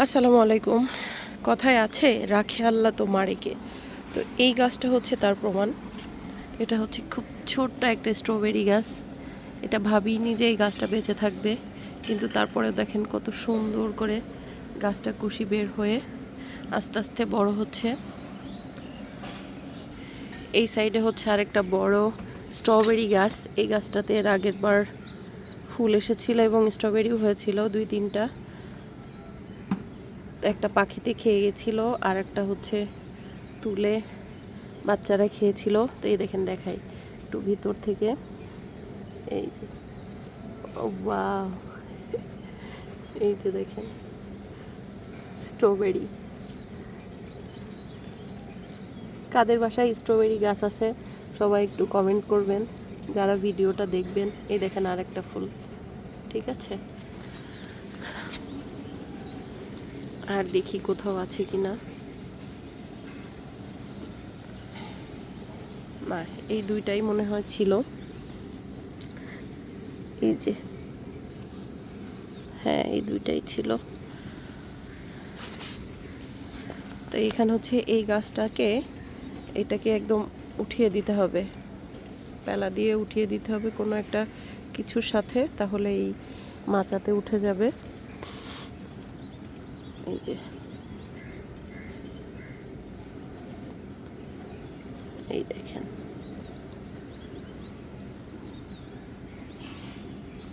আসসালামু আলাইকুম। কথায় আছে রাখে আল্লাহ তো মারেকে। তো এই গাছটা হচ্ছে তার প্রমাণ। এটা হচ্ছে খুব ছোট্ট একটা স্ট্রবেরি গাছ। এটা ভাবিনি যে এই গাছটা বেঁচে থাকবে, কিন্তু তারপরে দেখেন কত সুন্দর করে গাছটা কুশি বের হয়ে আস্তে আস্তে বড় হচ্ছে। এই সাইডে হচ্ছে আরেকটা বড় স্ট্রবেরি গাছ। এই গাছটাতে এর আগের বার ফুল এসেছিল এবং স্ট্রবেরিও হয়েছিল 2-3টা। একটা পাখিতে খেয়ে গেছিল, আর একটা হচ্ছে তুলে বাচ্চারা খেয়েছিল। তো এই দেখেন, দেখাই একটু ভিতর থেকে। এই যে, ওয়াও, এই যে দেখেন স্ট্রবেরি। কাদের বাসায় স্ট্রবেরি গাছ আছে সবাই একটু কমেন্ট করবেন যারা ভিডিওটা দেখবেন। এই দেখেন আরেকটা ফুল। ঠিক আছে, আর দেখি কোথাও আছে কিনা। না, এই দুইটাই মনে হয় ছিল। এই যে, হ্যাঁ, এই দুইটাই ছিল। তো এখানে হচ্ছে এই গাছটাকে, এটাকে একদম উঠিয়ে দিতে হবে, পেলা দিয়ে উঠিয়ে দিতে হবে কোনো একটা কিছুর সাথে, তাহলে এই মাচাতে উঠে যাবে। এই যে, এই দেখেন।